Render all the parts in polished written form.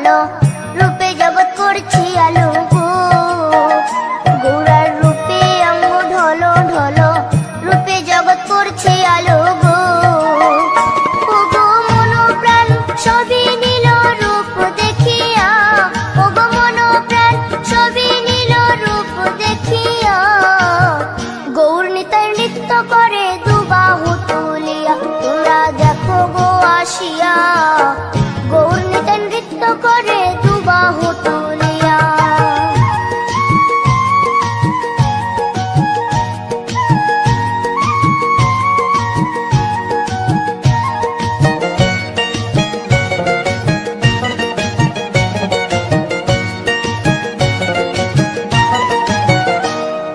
ঢলো রূপে জগৎ করছি আলো গো। গৌরার রূপে অঙ্গ ঢলো ঢলো রূপে জগৎ করছি আলো গো। ও গো মন প্রাণ সবই নীল রূপ দেখিয়া, ও গো মন প্রাণ সবই নীল রূপ দেখিয়া। গৌর নিতাই নৃত্য করে দুবাহু তুলিয়া, তোমরা দেখো গো আসিয়া। গৌর নিতাই নৃত্য করে দুবাহু তুলিয়া।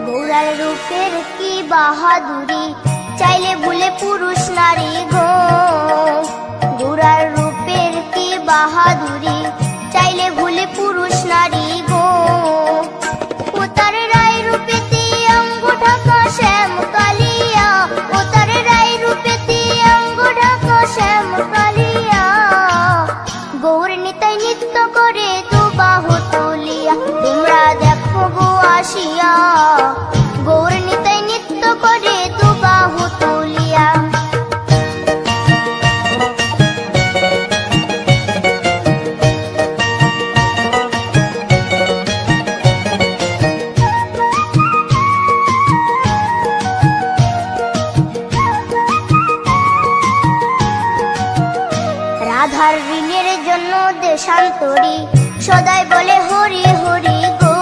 গৌরার রূপের কি বাহাদুরি, চাইলে ভুলে পুরুষ নারী গো। গৌরার রূপের কি বাহাদুরি, চাইলে ভুলে পুরুষ নারী গো। ও তার রায় রূপেতে অঙ্গ ঢাকা শ্যাম কালিয়া, ও তার রায় রূপেতে অঙ্গ ঢাকা শ্যাম কালিয়া। গৌর নিতাই নৃত্য করে দুবাহু তুলিয়া, তোমরা দেখো গো আসিয়া। গৌর নিতাই নৃত্য করে দুবাহু তুলিয়া। রাধার ঋণের জন্য দেশান্তরী সদাই বলে হরি হরি গো।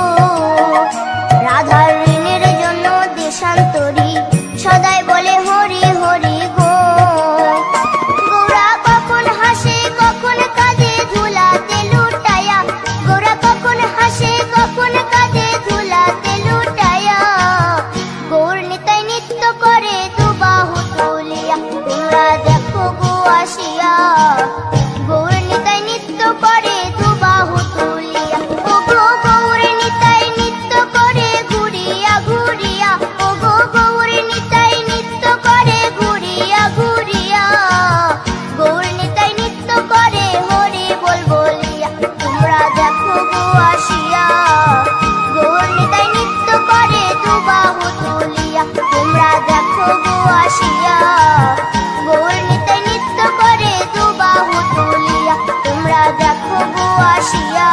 রাধার ঋণের জন্য দেশান্তরী সদাই বলে হরি হরি গো। গৌরা কখন হাসে কখন কাঁদে ধুলাতে লুটায়া, গৌরা কখন হাসে কখন কাঁদে ধুলাতে লুটায়া। গৌর নিতাই নৃত্য করে দুবাহু তুলিয়া, তোমরা দেখো গো আসিয়া। গৌর নিতাই নৃত্য করে দুবাহু তুলিয়া। ও গো গৌর নিতাই নৃত্য করে ঘুরিয়া ঘুরিয়া, ও গো গৌর নিতাই নৃত্য করে ঘুরিয়া ঘুরিয়া। গৌর নিতাই নৃত্য করে হরি বল বলিয়া, তোমরা দেখো গো আসিয়া। গৌর নিতাই নৃত্য করে দুবাহু তুলিয়া, তোমরা দেখো গো আসিয়া। গৌর নিতাই নৃত্য করে দুবাহু তুলিয়া, তোমরা দেখো গো আসিয়া।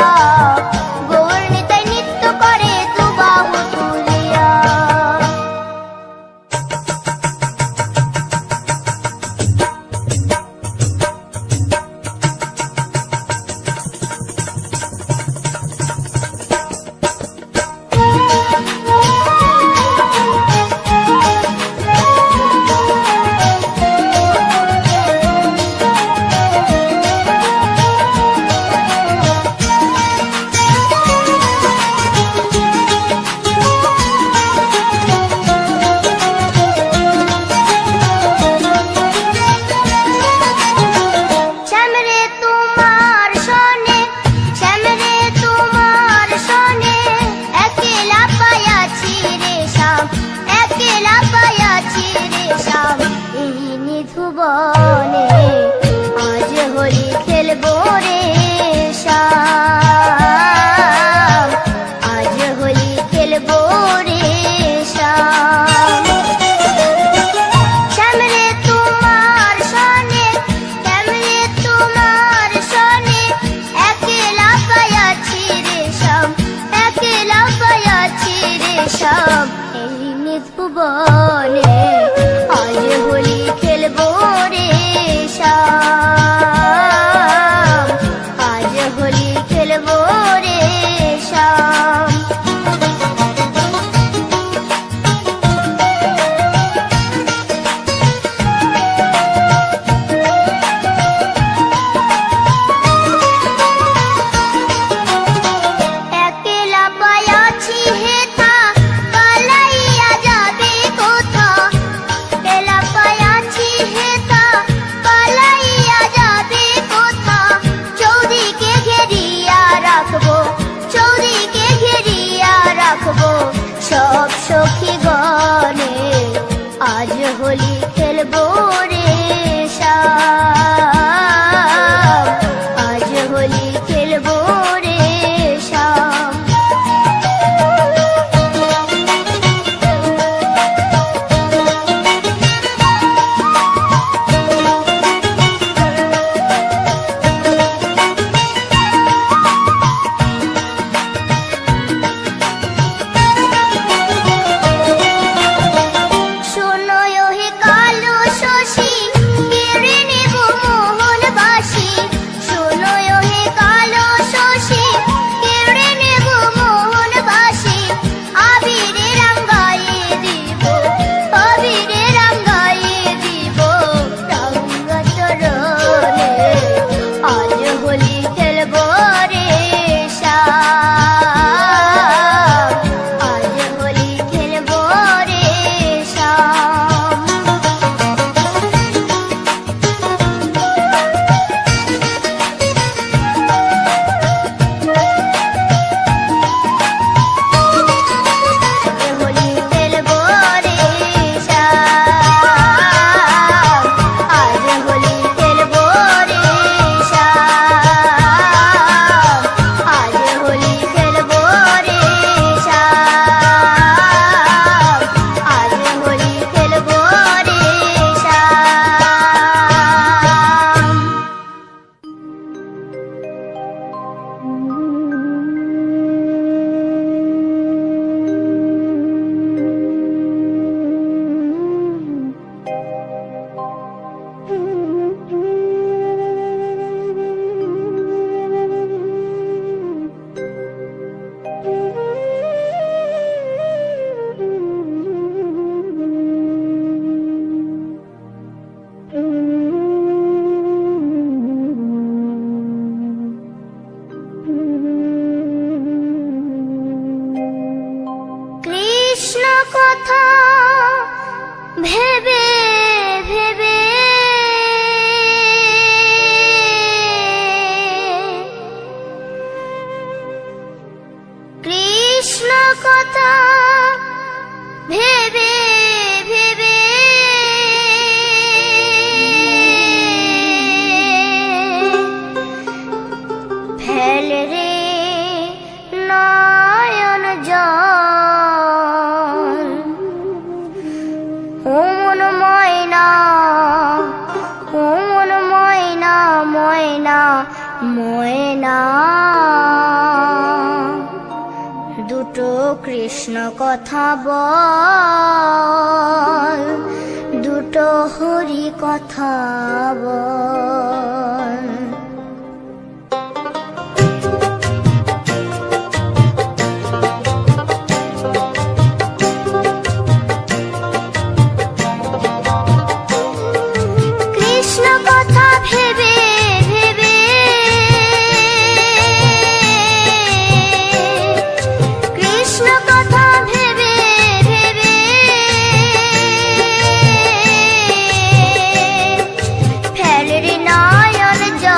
গৌর নিতাই নৃত্য করে দুবাহু তুলিয়া। শ্যামরে তোমার সনে, শ্যামরে তোমার সনে, একলা পায়াছি রে শ্যাম, একলা পায়াছি রে শ্যাম। এই নিধুবনে আজ হোলি খেলবো রে শ্যাম, আজ হোলি খেলবো রে শ্যাম। শ্যামরে তোমার সনে, শ্যামরে তোমার সনে, একলা পায়াছি রে শ্যাম, একলা পায়াছি রে শ্যাম। এই নিধুবনে আজ হোলি খেলবো রে শ্যাম, আজ হোলি খেলবো রে শ্যাম। একলা পায়াছি হেথা পালাইয়া যাবে কোথা, একলা পায়াছি হেথা পালাইয়া যাবে কোথা। চৌদিকে ঘেরিয়া রাখবো, চৌদিকে ঘেরিয়া রাখবো সব সখী গণে। আজ হোলি খেলবো রে শ্যাম, আজ হোলি খেলবো ও মন ময়না, ও মন ময়না, ময়না ময়না। দুটো কৃষ্ণ কথা বল, দুটো হরি কথা বল। কৃষ্ণ কথা ভেবে ভেবে, কৃষ্ণ কথা ভেবে ভেবে ফেলে রে নয়ন জল।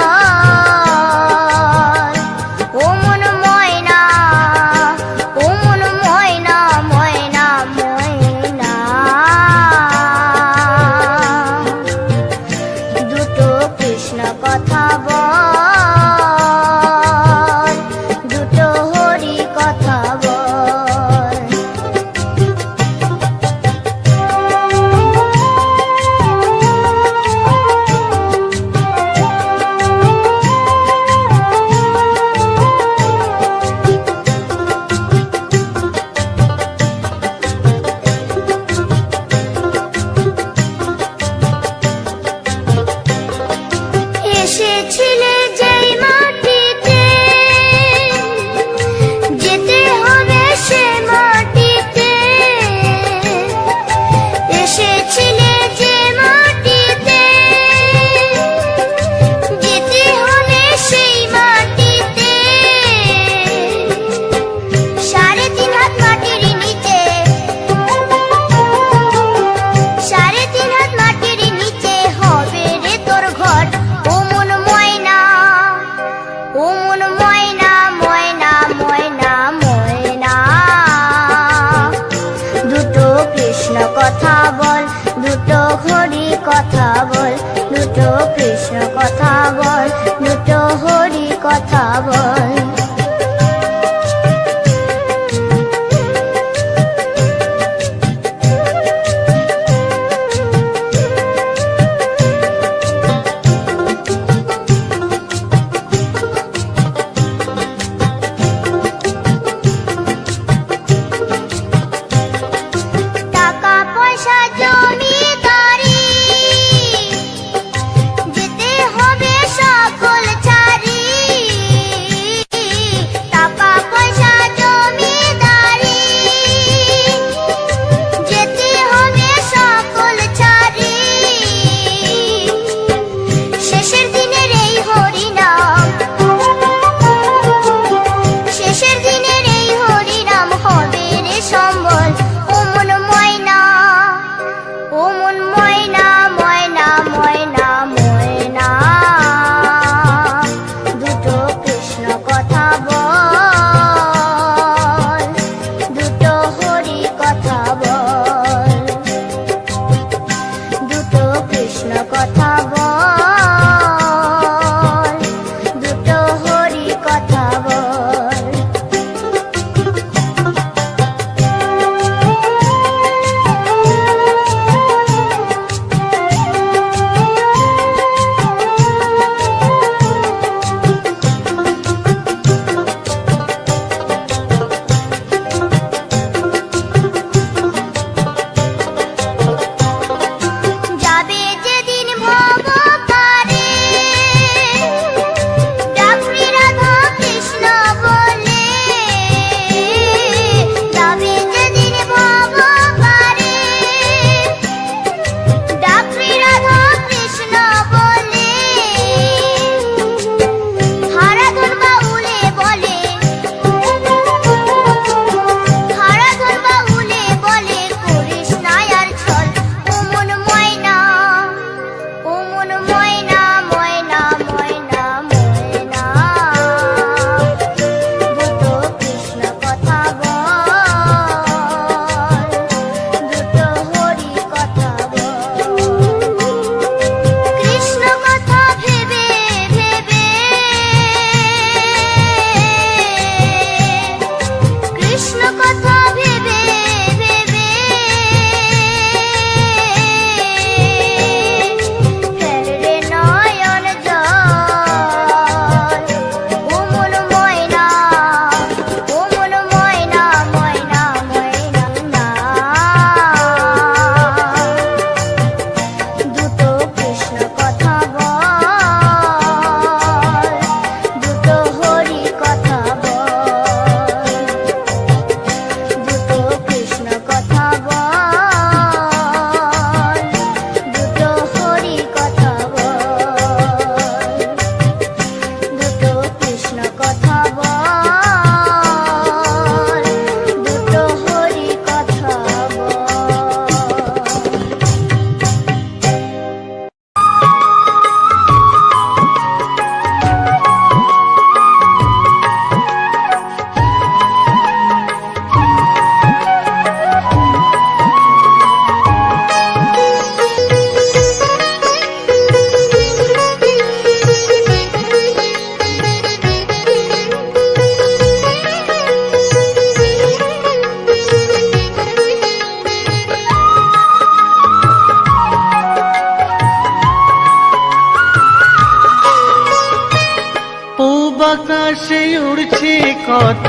আকাশে উড়ছে কত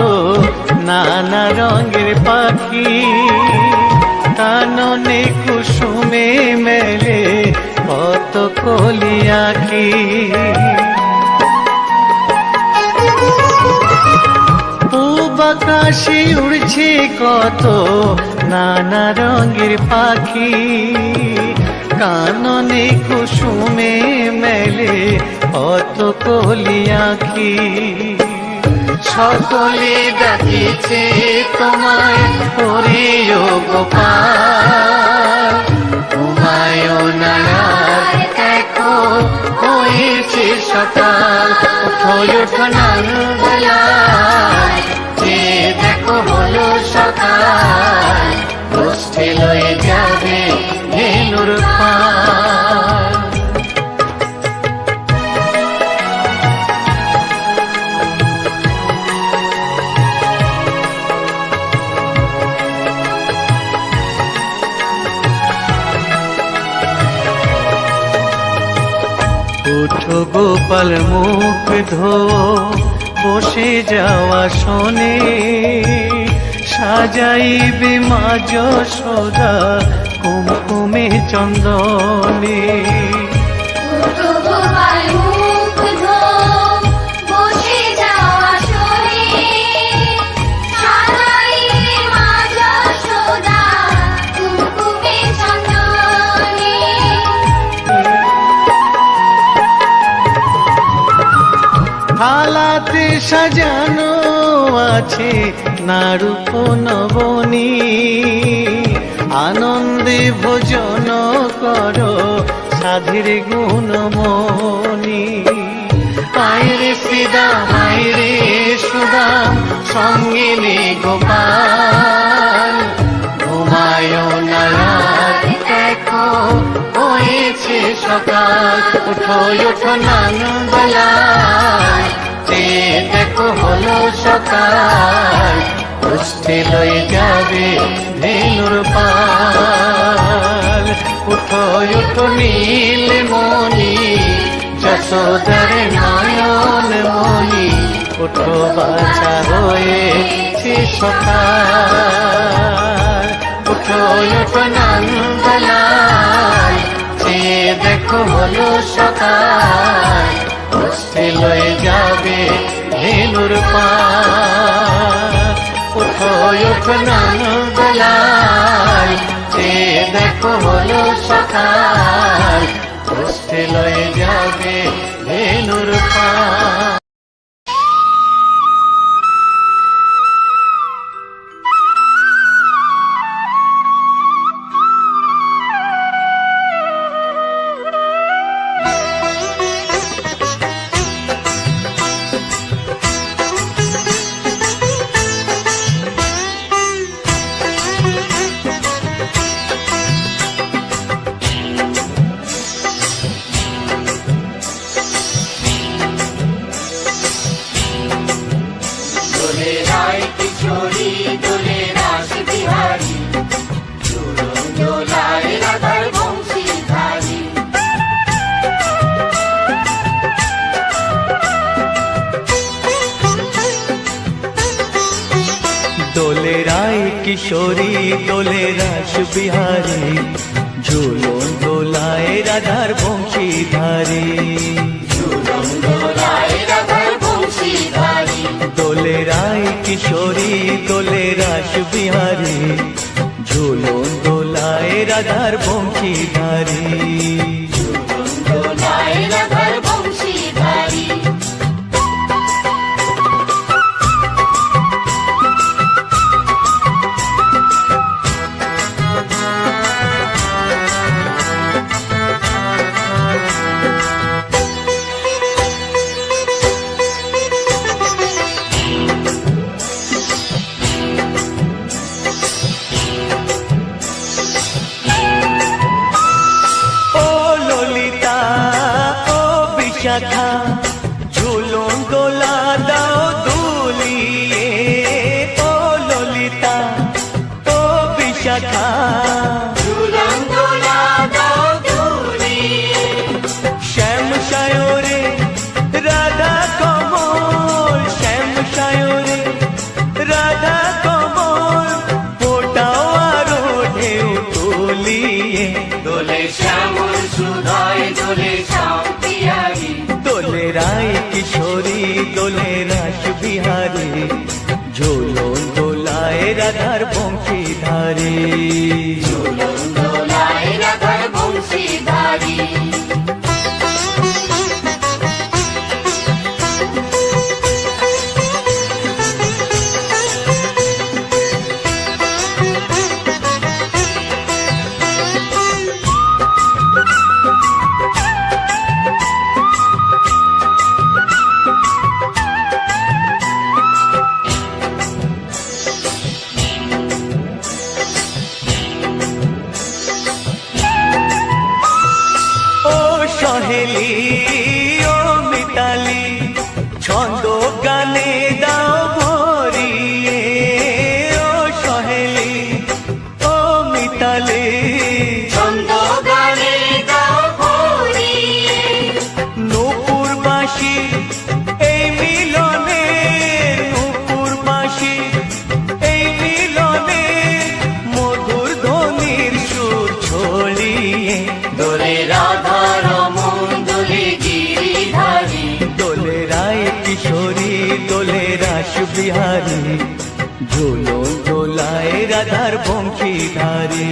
নানা রঙের পাখি, কাননে কুসুমে মেলে কত কলি আঁখি। পূব আকাশে উড়ছে কত নানা রঙের পাখি, কাননে কুসুমে মেলে কত কলি আঁখি। সকলে ডাকিছে তোমায় হরিও গোপাল, ঘুমায়ও না আর দেখো হয়েছে সকাল। ওঠো ওঠো নানবেলায়, যে দেখো হলো সকাল, গোষ্ঠী লয়ে যাবে ধেনুর পাল। উঠো গোপাল মুখ ধো, বসে যাওয়া শোনে, সাজাইবে মা যশোদা কুমকুমে চন্দনে। থালাতে সাজানো আছে নারূপ নবনী, আনন্দে ভোজন করো সাধীর গুণমণি। পায়রে শ্রীদাম আয়রে সুদাম, সঙ্গে নে গোপাল, ঘুমায়ও না আর দেখো হয়েছে সকাল। উঠো ওঠো নানবেলায়, যে দেখো হলো সকাল, গোষ্ঠী লয়ে যাবে ধেনুর পাল। উঠো ওঠো নীলমণি, যশোদার নয়ন মণি, উঠো বাছা হয়েছে সকাল। উঠো ওঠো নানবেলায়, যে দেখো হলো সকাল, গোষ্ঠী লয়ে যাবে ধেনুর পাল। উঠো ওঠো নানবেলায়, যে দেখো হলো সকাল, গোষ্ঠী লয়ে যাবে ধেনুর পাল। দোলে রায় কিশোরী দোলে রাস বিহারী, ঝুলন দোলায় রাধার বংশীধারী। দোলে রায় কিশোরী দোলে রাস বিহারী, ঝুলন দোলায় রাধার বংশীধারী। বিশাখা ঝুলন দোলা দাও দুলিয়ে, ও ললিতা ও বিশাখা ঝুলন দোলা দাও দুলিয়ে। শ্যাম সায়রে রাধা কমল দোলে শ্যাম বিহারী, দোলে রায় কিশোরী দোলে রাস বিহারী, ঝুলন দোলায় রাধার বংশীধারী। ঝুলন দোলায় রাধার বংশীধারী। সহেলি ও মিতালি, ছন্দ গানে দাও ভরিয়ে। ও সহেলি ও মিতালি, ছন্দ গানে গাও ভরিয়ে। নূপুর বাঁশি এই মিলনে, নূপুর বাঁশি এই মিলনে, মধুর ধ্বনির সুর ছড়িয়ে। দোলে রাধা রমন দোলে গিরিধারী, দোলে রায় কিশোরী দোলে রাস বিহারী, ঝুলন দোলায় রাধার বংশীধারী।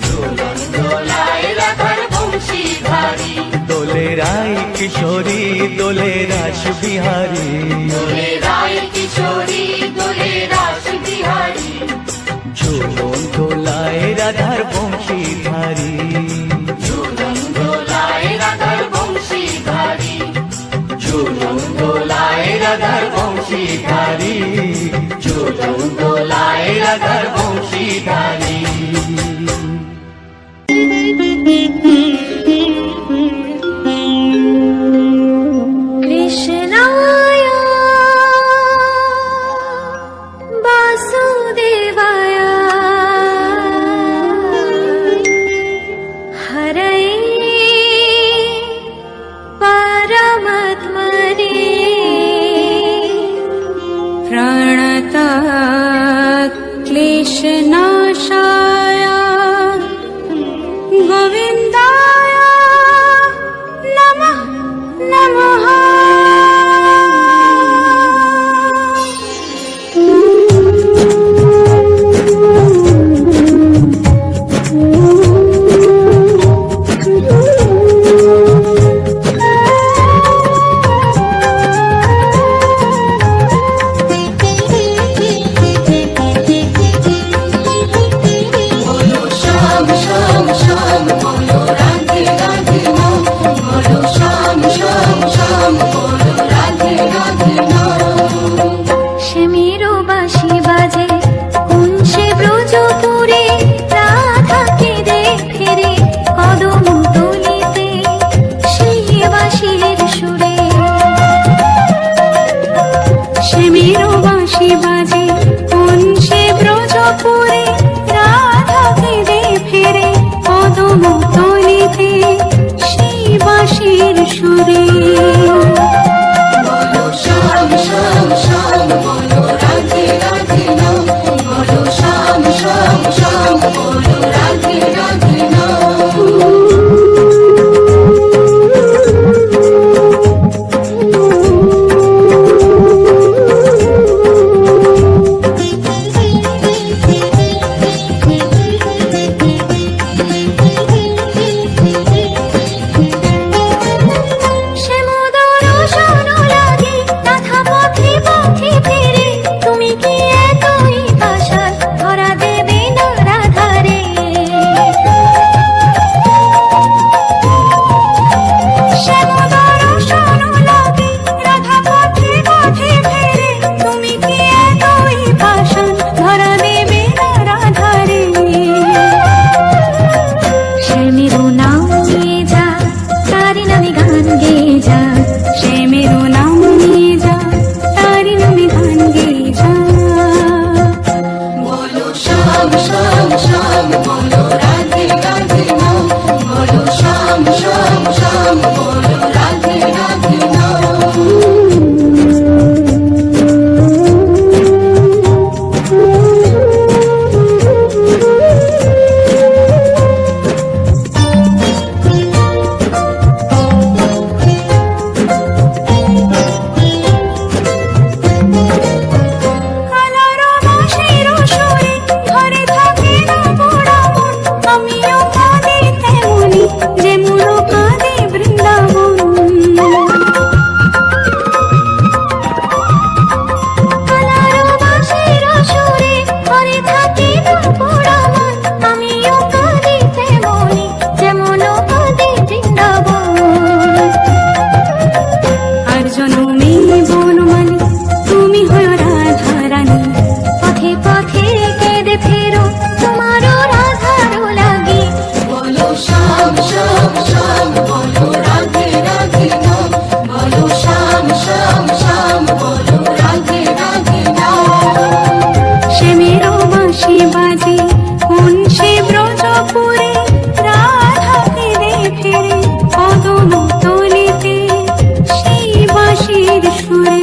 ঝুলন দোলায় রাধার বংশীধারী, দোলে রায় কিশোরী দোলে রাস বিহারী, দোলে রায় কিশোরী দোলে রাস বিহারী। ঝুলন দোলায় রাধার বংশীধারী। ঝুলন দোলায় রাধার বংশীধারী, ঝুলন দোলায় রাধার বংশীধারী, ঝুলন দোলায় রাধার বংশীধারী। কৃষ্ণায় বাসুদেবায় হরয়ে পরমাত্মনে প্রণতাৎ ক্লেশনাশায় গোবিন্দায় নমঃ নমঃ। বলো শ্যাম শ্যাম শ্যাম, বলো রাধে রাধে নাম, বলো শ্যাম শ্যাম শ্যাম, বলো রাধে রাধে নাম। শ্যামেরও বাঁশি বাজে কোন সে ব্রজপুরে, রাধাকে ফেরে কদম তলিতে সেই বাঁশির সুরে। শ্যামেরও বাঁশি বাজে কোন সে ব্রজপুরে, রাধাকে ফেরে কদম তলিতে সেই বাঁশির সুরে। বলো শ্যাম শ্যাম শ্যাম, বলো রাধে রাধে নাম, বলো শ্যাম শ্যাম শ্যাম, বলো রাধে রাধে নাম। শ্যাম শ্যাম শ্যাম শ্যাম বলো রাধে রাধে নাম বলো শ্যাম শ্যাম শ্যাম বলো রাধে রাধে নাম শ্যামেরও বাঁশি বাজে কোন সে ব্রজপুরে রাধাকে রে ফিরে কদম তলিতে সেই বাঁশির সুরে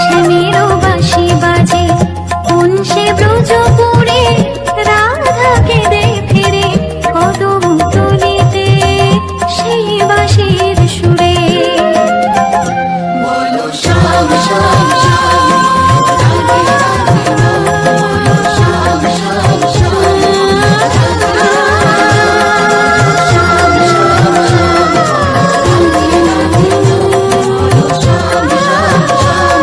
শ্যামেরও বাঁশি বাজে কোন সে ব্রজপুরে রাধাকে রে ফিরে কদম তলিতে সেই বাঁশির সুরে বলো শ্যাম শ্যাম শ্যাম রাধে রাধে নাম বলো শ্যাম শ্যাম শ্যাম রাধে রাধে শ্যাম শ্যাম শ্যাম রাধে রাধে বলো শ্যাম শ্যাম শ্যাম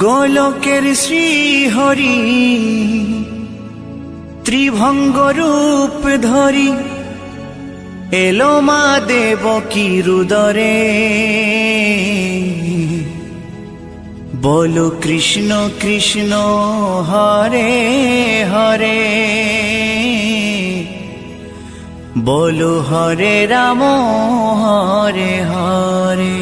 গোলকের শ্রী হরি ত্রিভঙ্গ রূপ ধরি এলো মা দেবকী রুদরে বলো কৃষ্ণ কৃষ্ণ হরে হরে বলো হরে রাম হরে হরে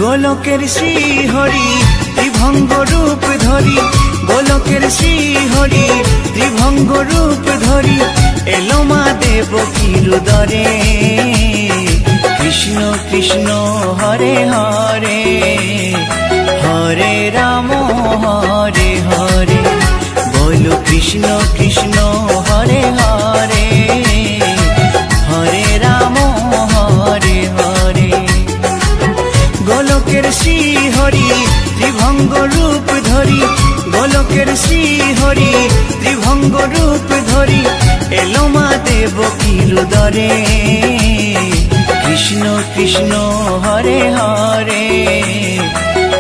গোলকের শ্রী হরি ত্রিভঙ্গ রূপ ধরি গোলকের শ্রী হরি ত্রিভঙ্গ রূপ ধরি এলো মা দেবকী রুদরে কৃষ্ণ কৃষ্ণ হরে হরে হরে রাম হরে হরে বলো কৃষ্ণ কৃষ্ণ হরে হরে হরে রাম হরে হরে গোলকের শ্রী হরি ত্রিভঙ্গ রূপ ধরি গোলকের শ্রী হরি ত্রিভঙ্গ রূপ ধরি এলো মা দেবকী রুদরে কৃষ্ণ কৃষ্ণ হরে হরে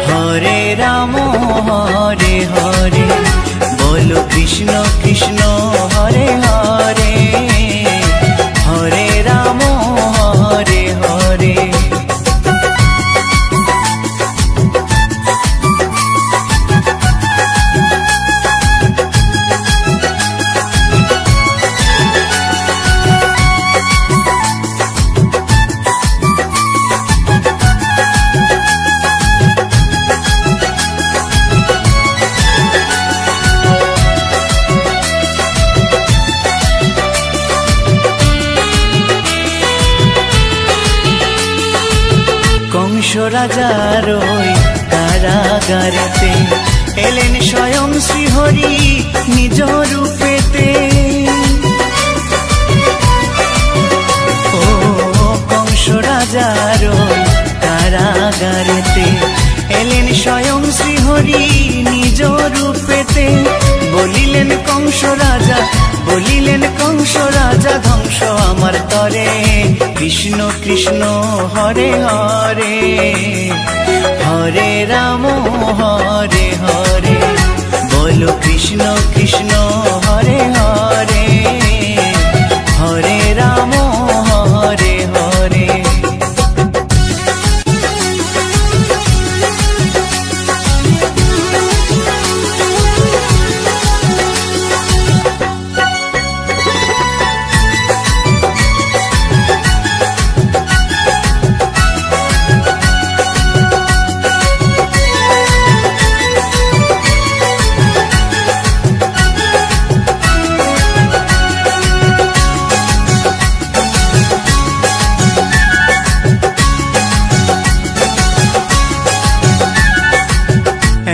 হরে রাম হরে হরে বলো কৃষ্ণ কৃষ্ণ হরে হরে হরে রাম হরে হরে কংস রাজার ওই কারাগারেতে এলেন স্বয়ং শ্রীহরি নিজ রূপেতে ও কংস রাজার ওই কারাগারেতে এলেন স্বয়ং শ্রীহরি নিজ রূপেতে বলিলেন কংস রাজা বলিলেন কংস রাজা ধ্বংস আমার তরে কৃষ্ণ কৃষ্ণ হরে হরে হরে রাম হরে হরে বলো কৃষ্ণ কৃষ্ণ হরে হরে হরে রাম হরে হরে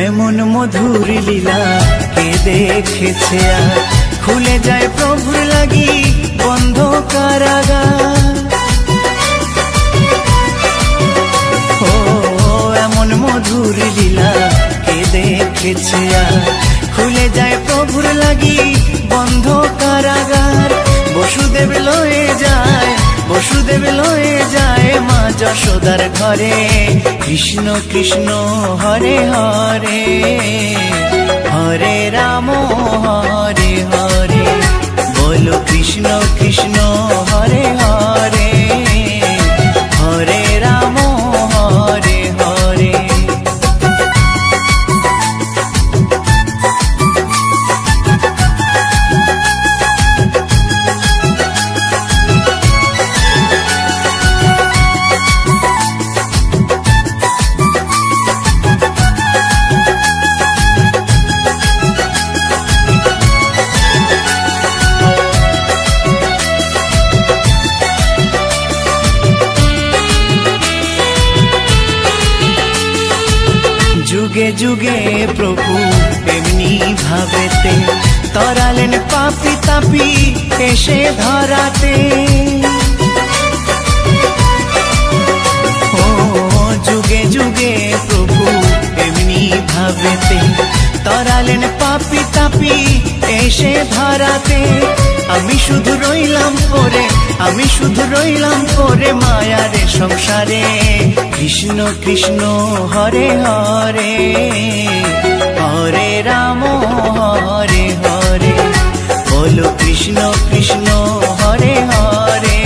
এমন মধুর লীলা কে দেখেছে আর খুলে যায় প্রভুর লাগি বন্ধ কারাগার ও এমন মধুর লীলা কে দেখেছে আর খুলে যায় প্রভুর লাগি বন্ধ কারাগার বসুদেব লয়ে যায় মা যশোদার ঘরে কৃষ্ণ কৃষ্ণ হরে হরে হরে রাম হরে হরে বলো কৃষ্ণ কৃষ্ণ হরে হরে হরে রাম হরে হরে যুগে যুগে প্রভু এমনি ভাবেতে তরালেন পাপি তাপি এসে ধরাতে ও যুগে যুগে প্রভু এমনি ভাবেতে তরালেন পাপি তাপি এসে ধরাতে আমি শুধু রইলাম পরে মায়ারে সংসারে কৃষ্ণ কৃষ্ণ হরে হরে হরে রাম হরে হরে বলো কৃষ্ণ কৃষ্ণ হরে হরে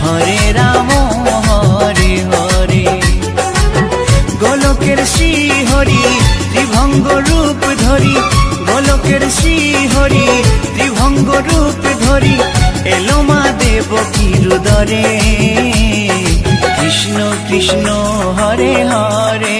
হরে রাম হরে হরে গোলকের শ্রী হরি ত্রিভঙ্গ রূপ ধরি গোলকের শ্রী হরি ত্রিভঙ্গ রূপ ধরি এলো মা দেবকীর উদরে কৃষ্ণ কৃষ্ণ হরে হরে